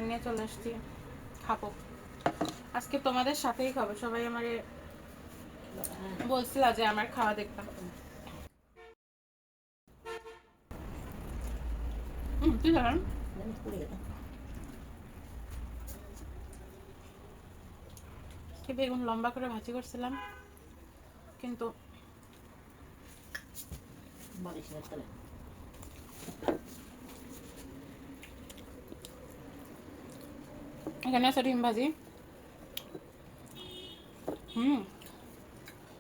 খাবার নিয়ে চলে আসছি, খাবো। আজকে তোমাদের সাথেই খাবো। সবাই আমারে বলছিল যে আমার খাওয়া দেখতাম। তুই জানেন বেগুন লম্বা করে ভাজি করছিলাম, কিন্তু এখানে আছে ডিম ভাজি।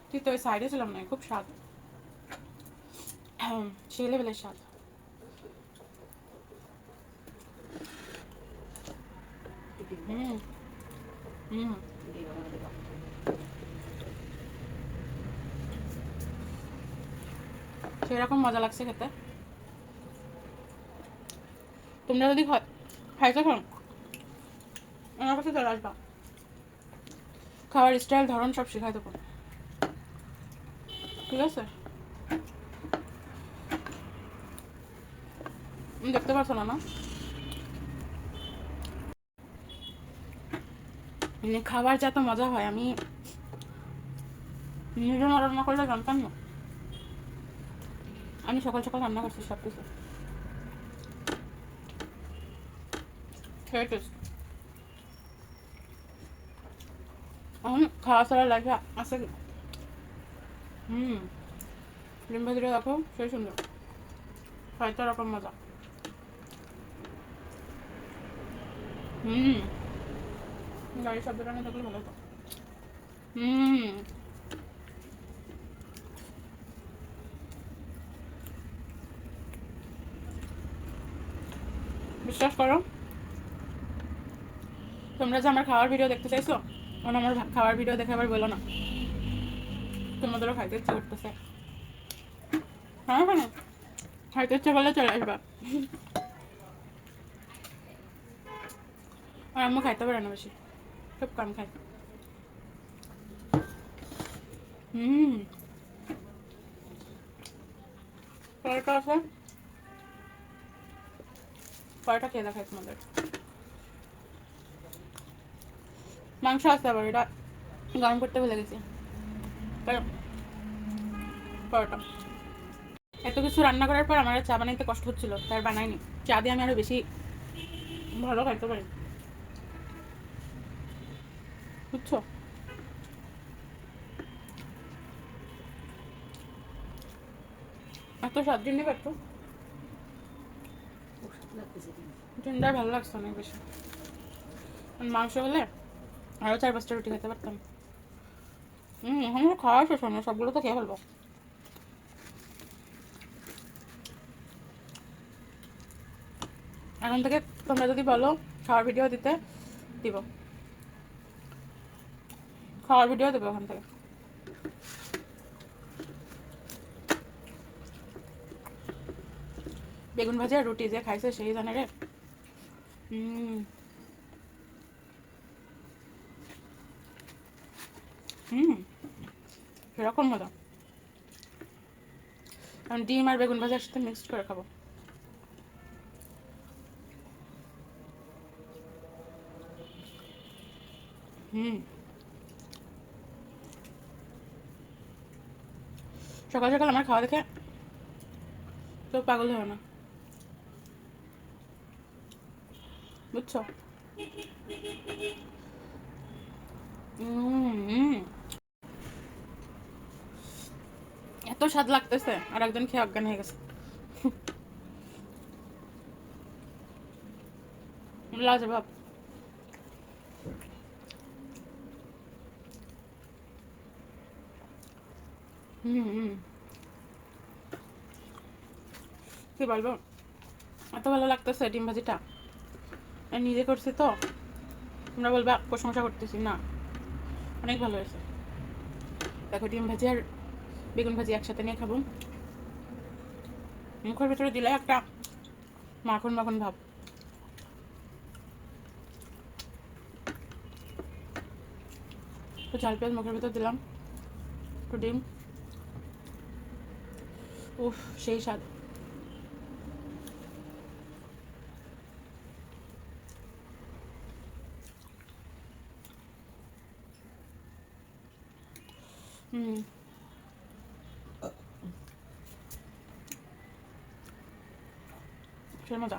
তুই তো ওই সাইডে ছিলাম না, খুব স্বাদ, সেই লেভেলের স্বাদ। হুম হুম সেরকম মজা লাগছে খেতে। তোমরা যদি খাইতে খাও আমার কাছে চলে আসবা, খাওয়ার স্টাইল ধরন সব শেখাই দেবো, ঠিক আছে? দেখতে পাচ্ছ না? খাবার যত মজা হয় আমি নিজে রান্না করলে জানতাম না। আমি সকাল সকাল রান্না করছি সব কিছু, এখন খাওয়া ছাড়া লাইফে আছে কি? ডিম ভাজিটা দেখো, সেই সুন্দর, হয়তো রকম মজা। গাড়ির শব্দটা না থাকলে ভালো হতো। বিশ্বাস করো, তোমরা যে আমার খাওয়ার ভিডিও দেখতে চাইছো, আমার খাওয়ার ভিডিও দেখে আবার বলো না তোমাদেরও খাইতে ইচ্ছে করতেছে। হ্যাঁ হ্যাঁ, খাইতে ইচ্ছে করলে চলে আসবা। আর আম্মু খাইতে পারে না বেশি, খুব কম খাই। পরোটা আছে, পরোটা খেয়ে দেখাই তোমাদের। মাংস আছে আবার, এটা গরম করতে ভুলে গেছি। পরোটা, এত কিছু রান্না করার পর আমার চা বানাইতে কষ্ট হচ্ছিল, তার বানাইনি। চা দিয়ে আমি আরো বেশি ভালো খাইতে পারি, বুঝছো? এত স্বাদ দিনই পারতো, ডিমটা ভালো লাগছে অনেক বেশি। মাংস হলে আরো 4-5টা রুটি খেতে পারতাম। এখন খাওয়া শেষ হয় না, সবগুলো তো খেয়ে ফেলবো। এখন থেকে তোমরা যদি বলো খাওয়ার ভিডিও দিতে, দিব, খাওয়ার ভিডিও দেবো ওখান থেকে। বেগুন ভাজি আর রুটি যে খাইছে সেই জানে রে। সেরকম মজা, কারণ ডিম আর বেগুন ভাজার সাথে মিক্সড করে খাবো। সকাল সকাল আমার খাওয়া দেখে তো পাগল হয় না, বুঝছো? এত স্বাদ লাগতেছে, আর একজন খেয়ে অজ্ঞান হয়ে গেছে। লাজবাব। কি বলবো, এত ভালো লাগতেছে ডিম ভাজিটা, নিজে করছি তো। তোমরা বলবা প্রশংসা করতেছি না, অনেক ভালো হয়েছে। দেখো ডিম ভাজি আর বেগুন ভাজি একসাথে নিয়ে খাবো, মুখের ভিতরে দিলে একটা মাখন মাখন ভাব। তো ঝাল পেঁয়াজ মুখের ভিতর দিলাম, একটু ডিম, উফ সেই স্বাদ। হুম সে মজা